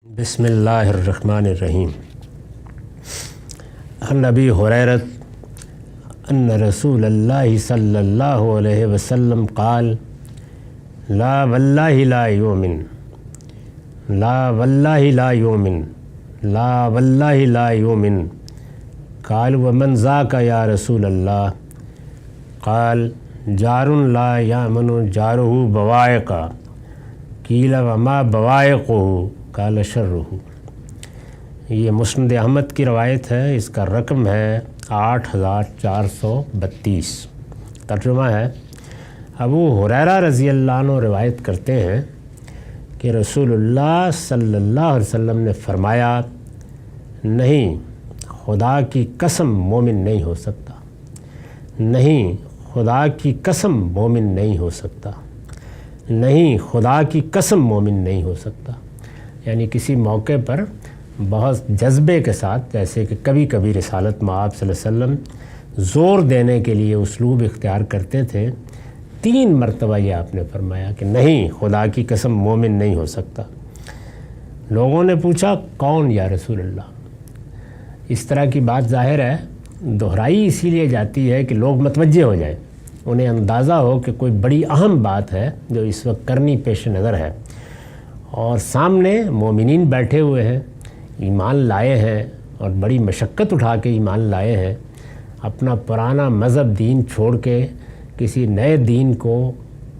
بسم اللہ الرحمن الرحیم۔ عن ابی ہریرہ ان رسول اللہ صلی اللہ علیہ وسلم قال لا واللہ لا یؤمن لا واللہ لا یؤمن لا واللہ لا یؤمن قال ومن ذاک یا رسول اللہ قال جار لا یامن جارہ بوائقا قیل وما بوائقہ قال شرہ۔ یہ مسند احمد کی روایت ہے، اس کا رقم ہے 8432۔ ترجمہ ہے، ابو ہریرہ رضی اللہ عنہ روایت کرتے ہیں کہ رسول اللہ صلی اللہ علیہ وسلم نے فرمایا، نہیں، خدا کی قسم مومن نہیں ہو سکتا، نہیں، خدا کی قسم مومن نہیں ہو سکتا، نہیں، خدا کی قسم مومن نہیں ہو سکتا۔ یعنی کسی موقع پر بہت جذبے کے ساتھ، جیسے کہ کبھی کبھی رسالت مآب صلی اللہ علیہ وسلم زور دینے کے لیے اسلوب اختیار کرتے تھے، 3 مرتبہ یہ آپ نے فرمایا کہ نہیں، خدا کی قسم مومن نہیں ہو سکتا۔ لوگوں نے پوچھا کون یا رسول اللہ؟ اس طرح کی بات ظاہر ہے دہرائی اسی لیے جاتی ہے کہ لوگ متوجہ ہو جائیں، انہیں اندازہ ہو کہ کوئی بڑی اہم بات ہے جو اس وقت کرنی پیش نظر ہے، اور سامنے مومنین بیٹھے ہوئے ہیں، ایمان لائے ہیں اور بڑی مشقت اٹھا کے ایمان لائے ہیں۔ اپنا پرانا مذہب دین چھوڑ کے کسی نئے دین کو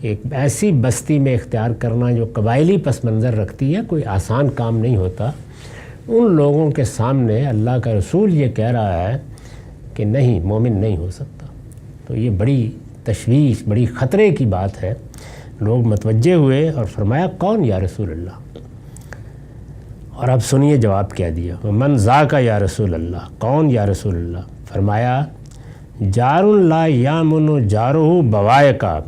ایک ایسی بستی میں اختیار کرنا جو قبائلی پس منظر رکھتی ہے، کوئی آسان کام نہیں ہوتا۔ ان لوگوں کے سامنے اللہ کا رسول یہ کہہ رہا ہے کہ نہیں، مومن نہیں ہو سکتا، تو یہ بڑی تشویش، بڑی خطرے کی بات ہے۔ لوگ متوجہ ہوئے اور فرمایا کون یا رسول اللہ؟ اور اب سنیے جواب کیا دیا، من ذاک یا رسول اللہ، کون یا رسول اللہ؟ فرمایا جار لا یامن جارہ بوائقا،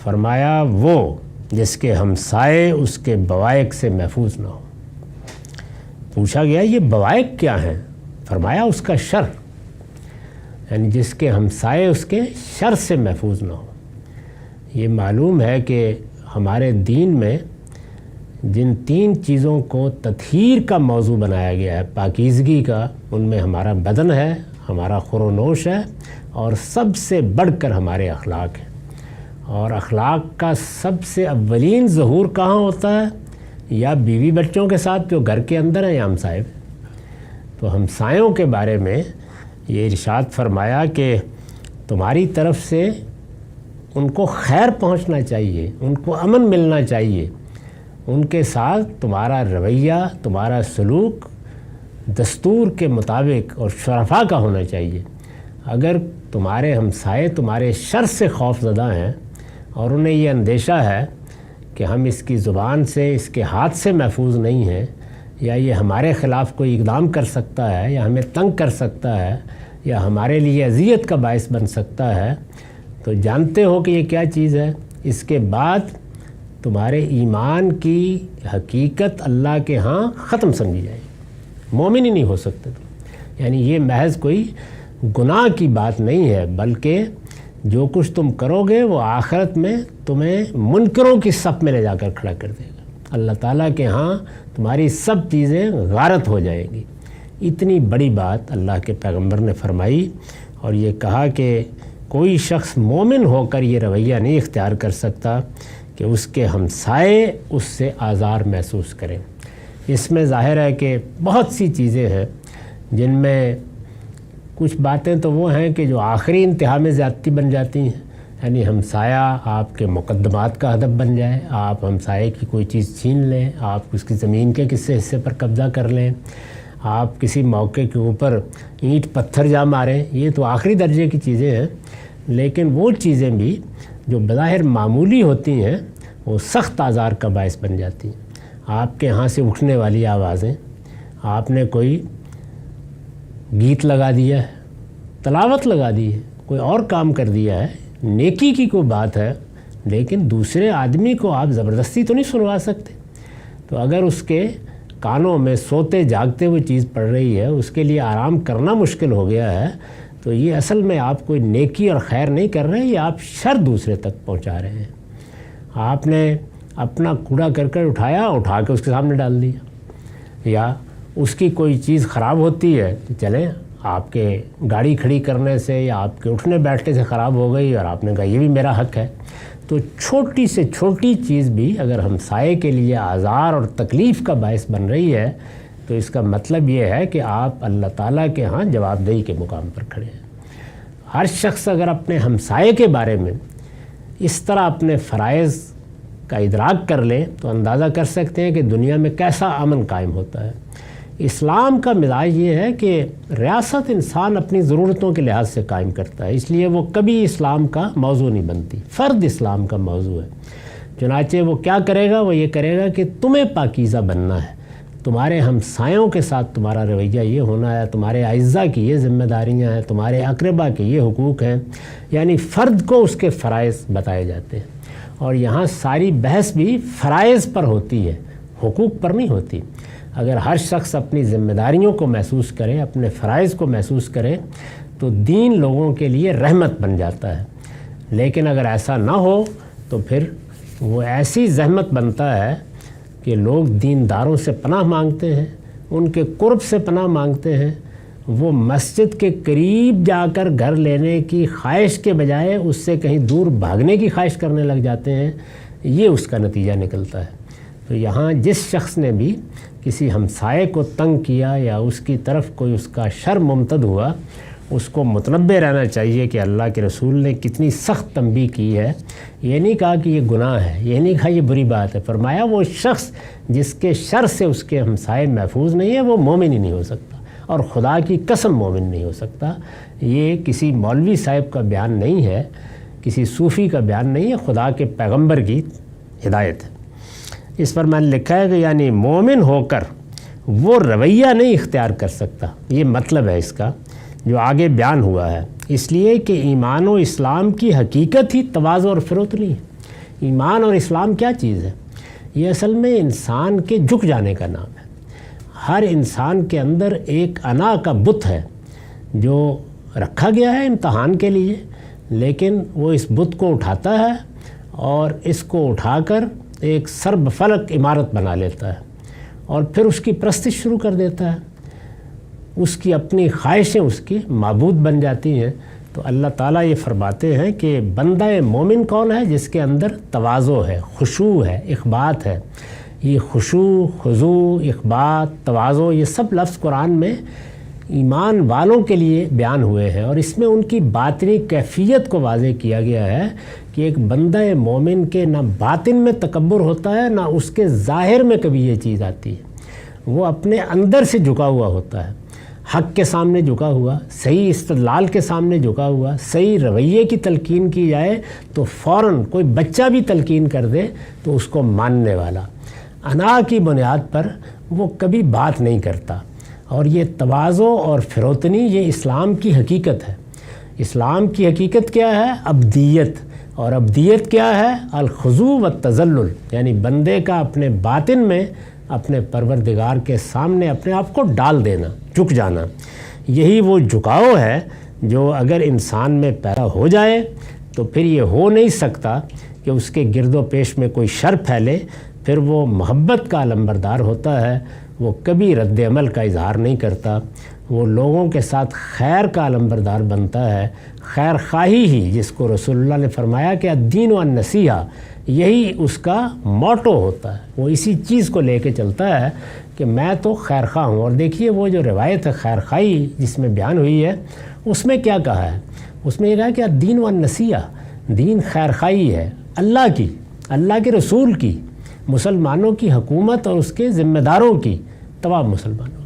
فرمایا وہ جس کے ہمسائے اس کے بوائق سے محفوظ نہ ہو۔ پوچھا گیا یہ بوائق کیا ہیں؟ فرمایا اس کا شر، یعنی جس کے ہمسائے اس کے شر سے محفوظ نہ ہو۔ یہ معلوم ہے کہ ہمارے دین میں جن 3 چیزوں کو تطہیر کا موضوع بنایا گیا ہے، پاکیزگی کا، ان میں ہمارا بدن ہے، ہمارا خور و نوش ہے، اور سب سے بڑھ کر ہمارے اخلاق ہیں۔ اور اخلاق کا سب سے اولین ظہور کہاں ہوتا ہے؟ یا بیوی بچوں کے ساتھ جو گھر کے اندر ہیں، یا ہمسائے۔ تو ہمسایوں کے بارے میں یہ ارشاد فرمایا کہ تمہاری طرف سے ان کو خیر پہنچنا چاہیے، ان کو امن ملنا چاہیے، ان کے ساتھ تمہارا رویہ، تمہارا سلوک دستور کے مطابق اور شرفا کا ہونا چاہیے۔ اگر تمہارے ہمسائے تمہارے شر سے خوف زدہ ہیں اور انہیں یہ اندیشہ ہے کہ ہم اس کی زبان سے، اس کے ہاتھ سے محفوظ نہیں ہیں، یا یہ ہمارے خلاف کوئی اقدام کر سکتا ہے، یا ہمیں تنگ کر سکتا ہے، یا ہمارے لیے اذیت کا باعث بن سکتا ہے، تو جانتے ہو کہ یہ کیا چیز ہے؟ اس کے بعد تمہارے ایمان کی حقیقت اللہ کے ہاں ختم سمجھی جائے گی، مومن ہی نہیں ہو سکتے تم۔ یعنی یہ محض کوئی گناہ کی بات نہیں ہے، بلکہ جو کچھ تم کرو گے وہ آخرت میں تمہیں منکروں کی صف میں لے جا کر کھڑا کر دے گا۔ اللہ تعالیٰ کے ہاں تمہاری سب چیزیں غارت ہو جائیں گی۔ اتنی بڑی بات اللہ کے پیغمبر نے فرمائی، اور یہ کہا کہ کوئی شخص مومن ہو کر یہ رویہ نہیں اختیار کر سکتا کہ اس کے ہمسائے اس سے آزار محسوس کریں۔ اس میں ظاہر ہے کہ بہت سی چیزیں ہیں جن میں کچھ باتیں تو وہ ہیں کہ جو آخری انتہا میں زیادتی بن جاتی ہیں، یعنی ہمسایہ آپ کے مقدمات کا ہدف بن جائے، آپ ہمسائے کی کوئی چیز چھین لیں، آپ اس کی زمین کے کسی حصے پر قبضہ کر لیں، آپ کسی موقع کے اوپر اینٹ پتھر جا ماریں، یہ تو آخری درجے کی چیزیں ہیں۔ لیکن وہ چیزیں بھی جو بظاہر معمولی ہوتی ہیں وہ سخت آزار کا باعث بن جاتی ہیں۔ آپ کے ہاں سے اٹھنے والی آوازیں، آپ نے کوئی گیت لگا دیا ہے، تلاوت لگا دی ہے، کوئی اور کام کر دیا ہے، نیکی کی کوئی بات ہے، لیکن دوسرے آدمی کو آپ زبردستی تو نہیں سنوا سکتے۔ تو اگر اس کے کانوں میں سوتے جاگتے ہوئے چیز پڑ رہی ہے، اس کے لیے آرام کرنا مشکل ہو گیا ہے، تو یہ اصل میں آپ کوئی نیکی اور خیر نہیں کر رہے ہیں، یہ آپ شر دوسرے تک پہنچا رہے ہیں۔ آپ نے اپنا کوڑا کرکٹ اٹھایا، اٹھا کے اس کے سامنے ڈال دیا، یا اس کی کوئی چیز خراب ہوتی ہے تو چلیں آپ کے گاڑی کھڑی کرنے سے یا آپ کے اٹھنے بیٹھنے سے خراب ہو گئی اور آپ نے کہا یہ بھی میرا حق ہے. تو چھوٹی سے چھوٹی چیز بھی اگر ہمسائے کے لیے آزار اور تکلیف کا باعث بن رہی ہے تو اس کا مطلب یہ ہے کہ آپ اللہ تعالیٰ کے ہاں جواب دہی کے مقام پر کھڑے ہیں. ہر شخص اگر اپنے ہمسائے کے بارے میں اس طرح اپنے فرائض کا ادراک کر لے تو اندازہ کر سکتے ہیں کہ دنیا میں کیسا امن قائم ہوتا ہے. اسلام کا مزاج یہ ہے کہ ریاست انسان اپنی ضرورتوں کے لحاظ سے قائم کرتا ہے، اس لیے وہ کبھی اسلام کا موضوع نہیں بنتی، فرد اسلام کا موضوع ہے. چنانچہ وہ کیا کرے گا؟ وہ یہ کرے گا کہ تمہیں پاکیزہ بننا ہے، تمہارے ہمسایوں کے ساتھ تمہارا رویہ یہ ہونا ہے، تمہارے اعزاء کی یہ ذمہ داریاں ہیں، تمہارے اقربا کے یہ حقوق ہیں. یعنی فرد کو اس کے فرائض بتائے جاتے ہیں. اور یہاں ساری بحث بھی فرائض پر ہوتی ہے، حقوق پر نہیں ہوتی. اگر ہر شخص اپنی ذمہ داریوں کو محسوس کرے، اپنے فرائض کو محسوس کرے تو دین لوگوں کے لیے رحمت بن جاتا ہے. لیکن اگر ایسا نہ ہو تو پھر وہ ایسی زحمت بنتا ہے کہ لوگ دینداروں سے پناہ مانگتے ہیں، ان کے قرب سے پناہ مانگتے ہیں. وہ مسجد کے قریب جا کر گھر لینے کی خواہش کے بجائے اس سے کہیں دور بھاگنے کی خواہش کرنے لگ جاتے ہیں. یہ اس کا نتیجہ نکلتا ہے. تو یہاں جس شخص نے بھی کسی ہمسائے کو تنگ کیا یا اس کی طرف کوئی اس کا شر ممتد ہوا، اس کو متنبہ رہنا چاہیے کہ اللہ کے رسول نے کتنی سخت تنبیہ کی ہے. یہ نہیں کہا کہ یہ گناہ ہے، یہ نہیں کہا یہ بری بات ہے. فرمایا وہ شخص جس کے شر سے اس کے ہمسائے محفوظ نہیں ہے وہ مومن ہی نہیں ہو سکتا، اور خدا کی قسم مومن نہیں ہو سکتا. یہ کسی مولوی صاحب کا بیان نہیں ہے، کسی صوفی کا بیان نہیں ہے، خدا کے پیغمبر کی ہدایت ہے. اس پر میں نے لکھا ہے کہ یعنی مومن ہو کر وہ رویہ نہیں اختیار کر سکتا. یہ مطلب ہے اس کا جو آگے بیان ہوا ہے. اس لیے کہ ایمان و اسلام کی حقیقت ہی تواضع اور فروتنی ہے. ایمان اور اسلام کیا چیز ہے؟ یہ اصل میں انسان کے جھک جانے کا نام ہے. ہر انسان کے اندر ایک انا کا بت ہے جو رکھا گیا ہے امتحان کے لیے، لیکن وہ اس بت کو اٹھاتا ہے اور اس کو اٹھا کر ایک سرب فلک عمارت بنا لیتا ہے اور پھر اس کی پرستش شروع کر دیتا ہے. اس کی اپنی خواہشیں اس کی معبود بن جاتی ہیں. تو اللہ تعالیٰ یہ فرماتے ہیں کہ بندہ مومن کون ہے؟ جس کے اندر تواضع ہے، خشوع ہے، اخبات ہے. یہ خشوع، خضوع، اخبات، تواضع، یہ سب لفظ قرآن میں ایمان والوں کے لیے بیان ہوئے ہیں، اور اس میں ان کی باطنی کیفیت کو واضح کیا گیا ہے کہ ایک بندہ مومن کے نہ باطن میں تکبر ہوتا ہے نہ اس کے ظاہر میں کبھی یہ چیز آتی ہے. وہ اپنے اندر سے جھکا ہوا ہوتا ہے، حق کے سامنے جھکا ہوا، صحیح استدلال کے سامنے جھکا ہوا. صحیح رویے کی تلقین کی جائے تو فوراً کوئی بچہ بھی تلقین کر دے تو اس کو ماننے والا. انا کی بنیاد پر وہ کبھی بات نہیں کرتا. اور یہ تواضع اور فروتنی یہ اسلام کی حقیقت ہے. اسلام کی حقیقت کیا ہے؟ عبدیت. اور عبدیت کیا ہے؟ الخضوع والتذلل، یعنی بندے کا اپنے باطن میں اپنے پروردگار کے سامنے اپنے آپ کو ڈال دینا، جھک جانا. یہی وہ جھکاؤ ہے جو اگر انسان میں پیدا ہو جائے تو پھر یہ ہو نہیں سکتا کہ اس کے گرد و پیش میں کوئی شر پھیلے. پھر وہ محبت کا علمبردار ہوتا ہے، وہ کبھی رد عمل کا اظہار نہیں کرتا. وہ لوگوں کے ساتھ خیر کا علمبردار بنتا ہے. خیر خواہی ہی جس کو رسول اللہ نے فرمایا کہ الدین و النصیحہ، یہی اس کا موٹو ہوتا ہے. وہ اسی چیز کو لے کے چلتا ہے کہ میں تو خیر خواہ ہوں. اور دیکھیے وہ جو روایت ہے خیر خواہی جس میں بیان ہوئی ہے اس میں کیا کہا ہے؟ اس میں یہ کہا کہ الدین و النصیحہ، دین خیر خواہی ہے، اللہ کی، اللہ کے رسول کی، مسلمانوں کی حکومت اور اس کے ذمہ داروں کی، تمام مسلمانوں کی.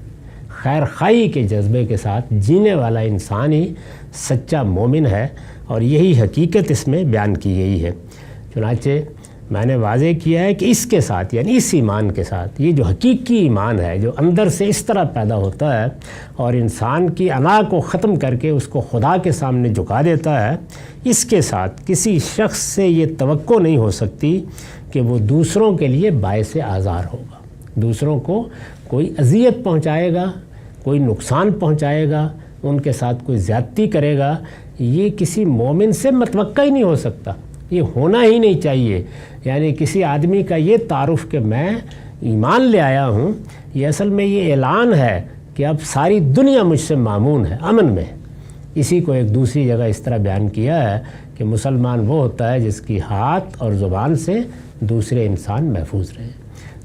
خیر خواہی کے جذبے کے ساتھ جینے والا انسان ہی سچا مومن ہے، اور یہی حقیقت اس میں بیان کی گئی ہے. چنانچہ میں نے واضح کیا ہے کہ اس کے ساتھ، یعنی اس ایمان کے ساتھ، یہ جو حقیقی ایمان ہے جو اندر سے اس طرح پیدا ہوتا ہے اور انسان کی انا کو ختم کر کے اس کو خدا کے سامنے جھکا دیتا ہے، اس کے ساتھ کسی شخص سے یہ توقع نہیں ہو سکتی کہ وہ دوسروں کے لیے باعث آزار ہوگا، دوسروں کو کوئی اذیت پہنچائے گا، کوئی نقصان پہنچائے گا، ان کے ساتھ کوئی زیادتی کرے گا. یہ کسی مومن سے متوقع ہی نہیں ہو سکتا، یہ ہونا ہی نہیں چاہیے. یعنی کسی آدمی کا یہ تعارف کہ میں ایمان لے آیا ہوں، یہ اصل میں یہ اعلان ہے کہ اب ساری دنیا مجھ سے مامون ہے، امن میں۔ اسی کو ایک دوسری جگہ اس طرح بیان کیا ہے کہ مسلمان وہ ہوتا ہے جس کی ہاتھ اور زبان سے دوسرے انسان محفوظ رہیں۔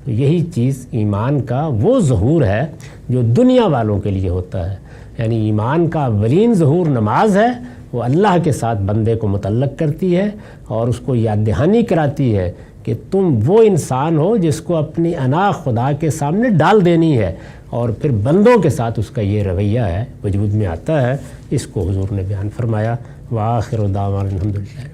تو یہی چیز ایمان کا وہ ظہور ہے جو دنیا والوں کے لیے ہوتا ہے، یعنی ایمان کا اولین ظہور نماز ہے، وہ اللہ کے ساتھ بندے کو متعلق کرتی ہے اور اس کو یاد دہانی کراتی ہے کہ تم وہ انسان ہو جس کو اپنی انا خدا کے سامنے ڈال دینی ہے، اور پھر بندوں کے ساتھ اس کا یہ رویہ ہے وجود میں آتا ہے۔ اس کو حضور نے بیان فرمایا۔ وآخر دعوانا الحمدللہ۔